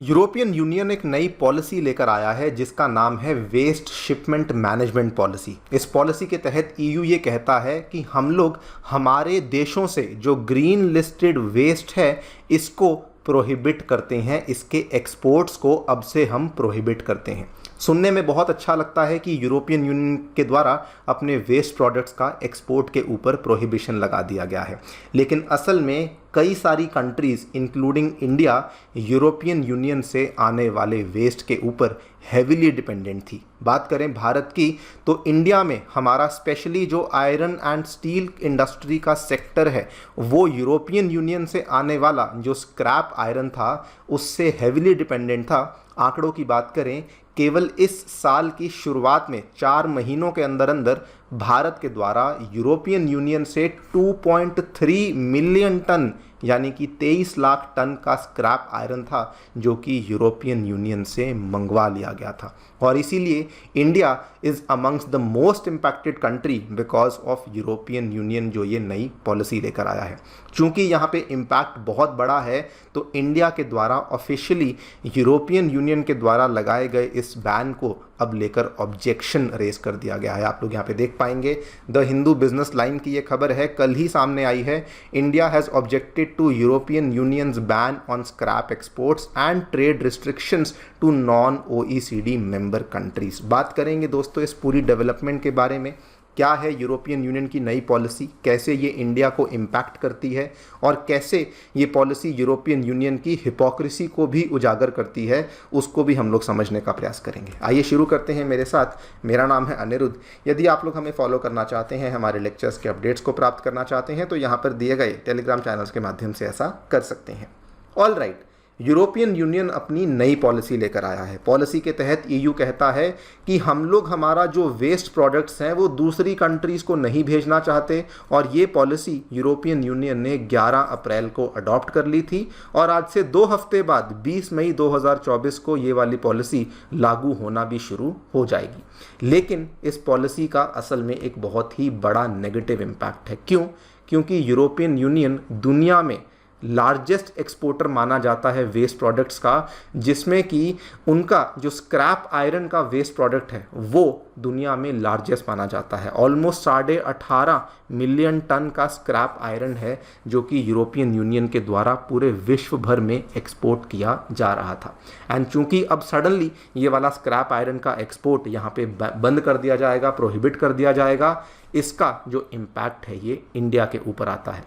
European union एक नई policy लेकर आया है जिसका नाम है वेस्ट शिपमेंट मैनेजमेंट पॉलिसी। इस पॉलिसी के तहत ईयू ये कहता है कि हम लोग हमारे देशों से जो ग्रीन लिस्टेड वेस्ट है इसको प्रोहिबिट करते हैं, इसके एक्सपोर्ट्स को अब से हम प्रोहिबिट करते हैं। सुनने में बहुत अच्छा लगता है कि यूरोपियन यूनियन के द्वारा अपने वेस्ट प्रोडक्ट्स का एक्सपोर्ट के ऊपर प्रोहिबिशन लगा दिया गया है, लेकिन असल में कई सारी countries including India European union से आने वाले वेस्ट के ऊपर हैविली डिपेंडेंट थी। बात करें भारत की तो इंडिया में हमारा स्पेशली जो आयरन एंड स्टील इंडस्ट्री का सेक्टर है वो यूरोपियन यूनियन से आने वाला जो स्क्रैप आयरन था उससे हैविली डिपेंडेंट था। आंकड़ों की बात करें, केवल इस साल की शुरुआत में 4 महीनों के अंदर अंदर भारत के द्वारा यूरोपियन यूनियन से 2.3 मिलियन टन यानी कि 23 लाख टन का स्क्रैप आयरन था जो कि यूरोपियन यूनियन से मंगवा लिया गया था। और इसीलिए India is amongst the most impacted country because of European union जो ये नई पॉलिसी लेकर आया है। चूँकि यहाँ पे इम्पैक्ट बहुत बड़ा है तो इंडिया के द्वारा ऑफिशियली यूरोपियन यूनियन के द्वारा लगाए गए इस बैन को अब लेकर ऑब्जेक्शन रेज कर दिया गया है। आप लोग यहाँ पे देख पाएंगे द हिंदू बिजनेस लाइन की ये खबर है, कल ही सामने आई है। India has objected to European Unions ban on scrap exports and trade restrictions to non OECD member countries. बात करेंगे दोस्तों इस पूरी डेवलपमेंट के बारे में, क्या है यूरोपियन यूनियन की नई पॉलिसी, कैसे ये इंडिया को इम्पैक्ट करती है और कैसे ये पॉलिसी यूरोपियन यूनियन की हिपोक्रेसी को भी उजागर करती है, उसको भी हम लोग समझने का प्रयास करेंगे। आइए शुरू करते हैं मेरे साथ। मेरा नाम है अनिरुद्ध। यदि आप लोग हमें फॉलो करना चाहते हैं, हमारे लेक्चर्स के अपडेट्स को प्राप्त करना चाहते हैं तो यहाँ पर दिए गए टेलीग्राम चैनल्स के माध्यम से ऐसा कर सकते हैं। ऑल राइट, यूरोपियन यूनियन अपनी नई पॉलिसी लेकर आया है। पॉलिसी के तहत ईयू कहता है कि हम लोग हमारा जो वेस्ट प्रोडक्ट्स हैं वो दूसरी कंट्रीज़ को नहीं भेजना चाहते और ये पॉलिसी यूरोपियन यूनियन ने 11 अप्रैल को अडॉप्ट कर ली थी और आज से 2 हफ्ते बाद 20 मई 2024 को ये वाली पॉलिसी लागू होना भी शुरू हो जाएगी। लेकिन इस पॉलिसी का असल में एक बहुत ही बड़ा नेगेटिव इम्पैक्ट है। क्यों? क्योंकि यूरोपियन यूनियन दुनिया में लार्जेस्ट एक्सपोर्टर माना जाता है वेस्ट प्रोडक्ट्स का, जिसमें कि उनका जो स्क्रैप आयरन का वेस्ट प्रोडक्ट है वो दुनिया में लार्जेस्ट माना जाता है। ऑलमोस्ट 18.5 मिलियन टन का स्क्रैप आयरन है जो कि यूरोपियन यूनियन के द्वारा पूरे विश्व भर में एक्सपोर्ट किया जा रहा था। एंड चूंकि अब सडनली ये वाला स्क्रैप आयरन का एक्सपोर्ट यहाँ पे बंद कर दिया जाएगा, प्रोहिबिट कर दिया जाएगा, इसका जो इम्पैक्ट है ये इंडिया के ऊपर आता है।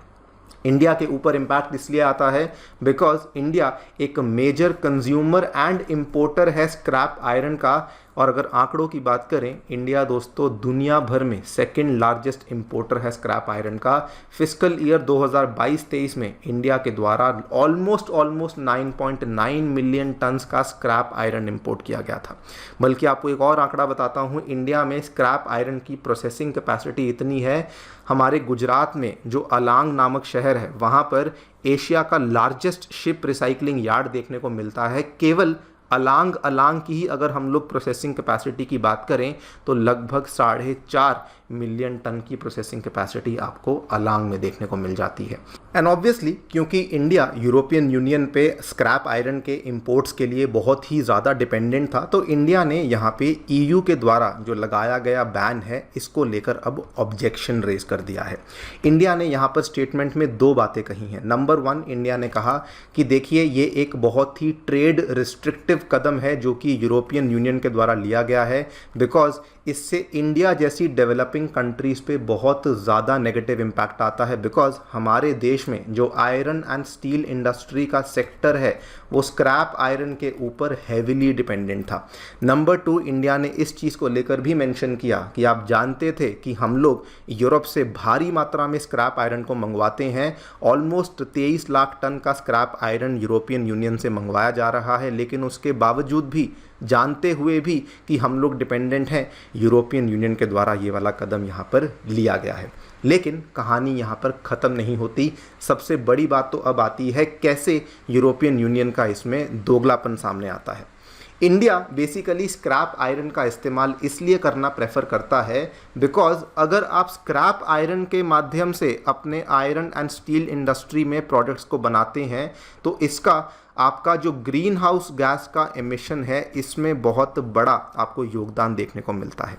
इंडिया के ऊपर इम्पैक्ट इसलिए आता है बिकॉज इंडिया एक मेजर कंज्यूमर एंड इम्पोर्टर है स्क्रैप आयरन का। और अगर आंकड़ों की बात करें, इंडिया दोस्तों दुनिया भर में सेकंड लार्जेस्ट इंपोर्टर है स्क्रैप आयरन का। फिस्कल ईयर 2022-23 में इंडिया के द्वारा ऑलमोस्ट 9.9 मिलियन टन्स का स्क्रैप आयरन इंपोर्ट किया गया था। बल्कि आपको एक और आंकड़ा बताता हूँ, इंडिया में स्क्रैप आयरन की प्रोसेसिंग कैपेसिटी इतनी है, हमारे गुजरात में जो अलांग नामक शहर है वहाँ पर एशिया का लार्जेस्ट शिप रिसाइकलिंग यार्ड देखने को मिलता है। केवल अलांग की ही अगर हम लोग प्रोसेसिंग कैपेसिटी की बात करें तो लगभग 4.5 मिलियन टन की प्रोसेसिंग कैपेसिटी आपको अलांग में देखने को मिल जाती है। एंड ऑब्वियसली क्योंकि इंडिया यूरोपियन यूनियन पे स्क्रैप आयरन के इंपोर्ट्स के लिए बहुत ही ज़्यादा डिपेंडेंट था तो इंडिया ने यहाँ पे ईयू के द्वारा जो लगाया गया बैन है इसको लेकर अब ऑब्जेक्शन रेज कर दिया है। इंडिया ने यहाँ पर स्टेटमेंट में 2 बातें कही हैं। नंबर 1, इंडिया ने कहा कि देखिए ये एक बहुत ही ट्रेड रिस्ट्रिक्टिव कदम है जो कि यूरोपियन यूनियन के द्वारा लिया गया है बिकॉज इससे इंडिया जैसी डेवलपिंग कंट्रीज़ पे बहुत ज़्यादा नेगेटिव इम्पैक्ट आता है बिकॉज हमारे देश में जो आयरन एंड स्टील इंडस्ट्री का सेक्टर है वो स्क्रैप आयरन के ऊपर हैविली डिपेंडेंट था। नंबर 2, इंडिया ने इस चीज़ को लेकर भी मेंशन किया कि आप जानते थे कि हम लोग यूरोप से भारी मात्रा में स्क्रैप आयरन को मंगवाते हैं। ऑलमोस्ट 23 लाख टन का स्क्रैप आयरन यूरोपियन यूनियन से मंगवाया जा रहा है, लेकिन उसके बावजूद भी, जानते हुए भी कि हम लोग डिपेंडेंट हैं, यूरोपियन यूनियन के द्वारा ये वाला कदम यहाँ पर लिया गया है। लेकिन कहानी यहाँ पर ख़त्म नहीं होती। सबसे बड़ी बात तो अब आती है कैसे यूरोपियन यूनियन का इसमें दोगलापन सामने आता है। इंडिया बेसिकली स्क्रैप आयरन का इस्तेमाल इसलिए करना प्रेफर करता है बिकॉज अगर आप स्क्रैप आयरन के माध्यम से अपने आयरन एंड स्टील इंडस्ट्री में प्रोडक्ट्स को बनाते हैं तो इसका आपका जो ग्रीन हाउस गैस का एमिशन है इसमें बहुत बड़ा आपको योगदान देखने को मिलता है।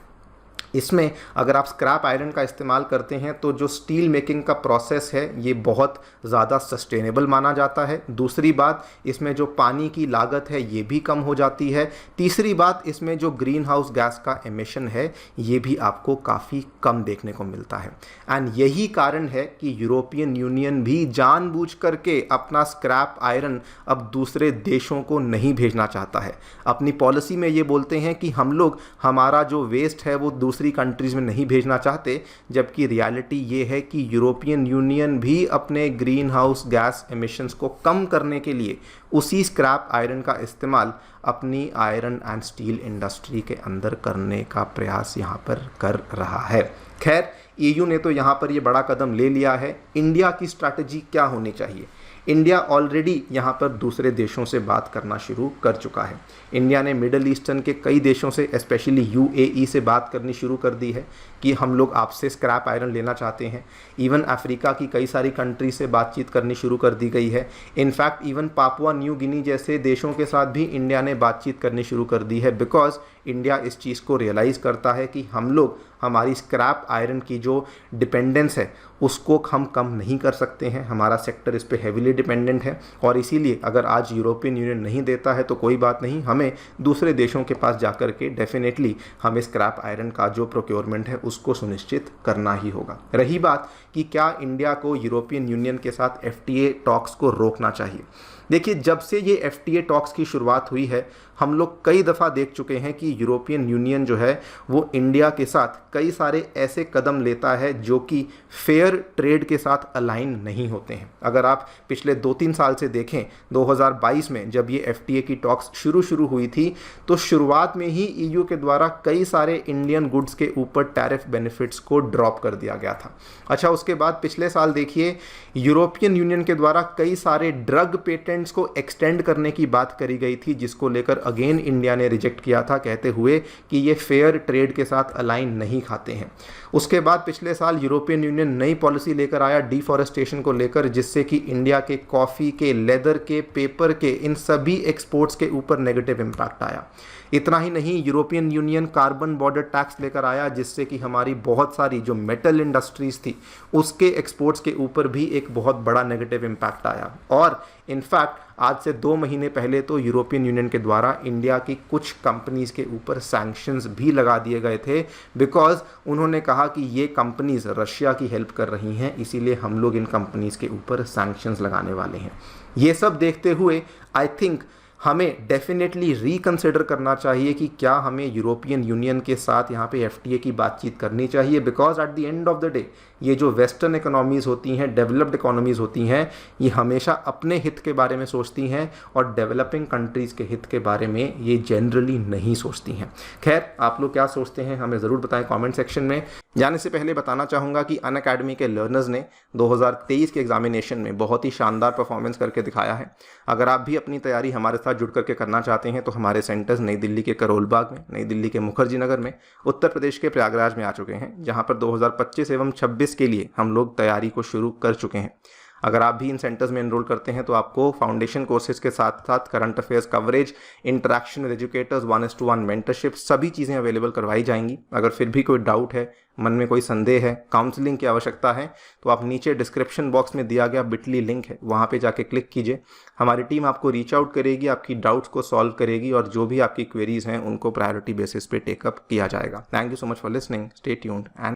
इसमें अगर आप स्क्रैप आयरन का इस्तेमाल करते हैं तो जो स्टील मेकिंग का प्रोसेस है ये बहुत ज़्यादा सस्टेनेबल माना जाता है। दूसरी बात, इसमें जो पानी की लागत है ये भी कम हो जाती है। तीसरी बात, इसमें जो ग्रीन हाउस गैस का एमिशन है ये भी आपको काफ़ी कम देखने को मिलता है। एंड यही कारण है कि यूरोपियन यूनियन भी जानबूझ करके अपना स्क्रैप आयरन अब दूसरे देशों को नहीं भेजना चाहता है। अपनी पॉलिसी में ये बोलते हैं कि हम लोग हमारा जो वेस्ट है वो दूसरी कंट्रीज में नहीं भेजना चाहते, जबकि रियलिटी ये है कि यूरोपियन यूनियन भी अपने ग्रीन हाउस गैस एमिशंस को कम करने के लिए उसी स्क्रैप आयरन का इस्तेमाल अपनी आयरन एंड स्टील इंडस्ट्री के अंदर करने का प्रयास यहाँ पर कर रहा है। खैर, ईयू ने तो यहाँ पर ये बड़ा कदम ले लिया है। इंडिया की स्ट्रैटेजी क्या होनी चाहिए? इंडिया ऑलरेडी यहाँ पर दूसरे देशों से बात करना शुरू कर चुका है। इंडिया ने मिडल ईस्टर्न के कई देशों से, स्पेशली यूएई से बात करनी शुरू कर दी है कि हम लोग आपसे स्क्रैप आयरन लेना चाहते हैं। इवन अफ्रीका की कई सारी कंट्री से बातचीत करनी शुरू कर दी गई है। In fact even Papua New Guinea जैसे देशों के साथ भी इंडिया ने बातचीत करनी शुरू कर दी है, बिकॉज इंडिया इस चीज़ को रियलाइज़ करता है कि हम लोग हमारी स्क्रैप आयरन की जो डिपेंडेंस है उसको हम कम नहीं कर सकते हैं। हमारा सेक्टर इस पे हेविली डिपेंडेंट है और इसीलिए अगर आज यूरोपियन यूनियन नहीं देता है तो कोई बात नहीं, हमें दूसरे देशों के पास जाकर के डेफिनेटली हमें स्क्रैप आयरन का जो प्रोक्योरमेंट है उसको सुनिश्चित करना ही होगा। रही बात कि क्या इंडिया को यूरोपियन यूनियन के साथ एफटीए टॉक्स को रोकना चाहिए, देखिए जब से ये एफटीए टॉक्स की शुरुआत हुई है हम लोग कई दफ़ा देख चुके हैं कि यूरोपियन यूनियन जो है वो इंडिया के साथ कई सारे ऐसे कदम लेता है जो कि फेयर ट्रेड के साथ अलाइन नहीं होते हैं। अगर आप पिछले 2-3 साल से देखें, 2022 में जब ये एफटीए की टॉक्स शुरू हुई थी तो शुरुआत में ही ईयू के द्वारा कई सारे इंडियन गुड्स के ऊपर टैरिफ बेनिफिट्स को ड्रॉप कर दिया गया था। अच्छा, उसके बाद पिछले साल देखिए यूरोपियन यूनियन के द्वारा कई सारे ड्रग पेटेंट्स को एक्सटेंड करने की बात करी गई थी, जिसको लेकर अगेन इंडिया ने रिजेक्ट किया था, कहते हुए कि ये फेयर ट्रेड के साथ अलाइन नहीं खाते हैं। उसके बाद पिछले साल यूरोपियन यूनियन नई पॉलिसी लेकर आया डिफॉरेस्टेशन को लेकर, जिससे कि इंडिया के कॉफ़ी के, लेदर के, पेपर के, इन सभी एक्सपोर्ट्स के ऊपर नेगेटिव इम्पैक्ट आया। इतना ही नहीं, European union carbon border tax लेकर आया, जिससे कि हमारी बहुत सारी जो मेटल इंडस्ट्रीज़ थी उसके एक्सपोर्ट्स के ऊपर भी एक बहुत बड़ा नेगेटिव इम्पैक्ट आया। और इनफैक्ट आज से 2 महीने पहले तो यूरोपियन यूनियन के द्वारा इंडिया की कुछ कंपनीज़ के ऊपर सैंक्शंस भी लगा दिए गए थे, बिकॉज उन्होंने कहा कि ये कंपनीज़ रशिया की हेल्प कर रही हैं, इसीलिए हम लोग इन कंपनीज़ के ऊपर सैंक्शंस लगाने वाले हैं। ये सब देखते हुए आई थिंक हमें डेफिनेटली रिकंसिडर करना चाहिए कि क्या हमें यूरोपियन यूनियन के साथ यहाँ पे एफटीए की बातचीत करनी चाहिए, because at the end of the day ये जो वेस्टर्न इकोनॉमीज़ होती हैं, डेवलप्ड इकोनॉमीज़ होती हैं, ये हमेशा अपने हित के बारे में सोचती हैं और डेवलपिंग कंट्रीज़ के हित के बारे में ये जनरली नहीं सोचती हैं। खैर, आप लोग क्या सोचते हैं हमें ज़रूर बताएं कमेंट सेक्शन में। जाने से पहले बताना चाहूँगा कि अनअकैडमी के लर्नर्स ने 2023 के एग्जामिनेशन में बहुत ही शानदार परफॉर्मेंस करके दिखाया है। अगर आप भी अपनी तैयारी हमारे साथ जुड़ करके करना चाहते हैं तो हमारे सेंटर्स नई दिल्ली के करोल बाग में, नई दिल्ली के मुखर्जी नगर में, उत्तर प्रदेश के प्रयागराज में आ चुके हैं, जहाँ पर 2025 एवं 26 के लिए हम लोग तैयारी को शुरू कर चुके हैं। अगर आप भी इन सेंटर्स में एनरोल करते हैं तो आपको फाउंडेशन कोर्सेज के साथ साथ current affairs coverage, interaction with educators, 1:1 mentorship, सभी चीज़ें अवेलेबल करवाई जाएंगी। अगर फिर भी कोई डाउट है, मन में कोई संदेह है, काउंसलिंग की आवश्यकता है, तो आप नीचे डिस्क्रिप्शन बॉक्स में दिया गया बिटली लिंक है, वहाँ पे जाके क्लिक कीजिए। हमारी टीम आपको रीच आउट करेगी, आपकी डाउट्स को सॉल्व करेगी और जो भी आपकी क्वेरीज हैं उनको प्रायोरिटी बेसिस पे टेकअप किया जाएगा। Thank you so much for listening, stay tuned and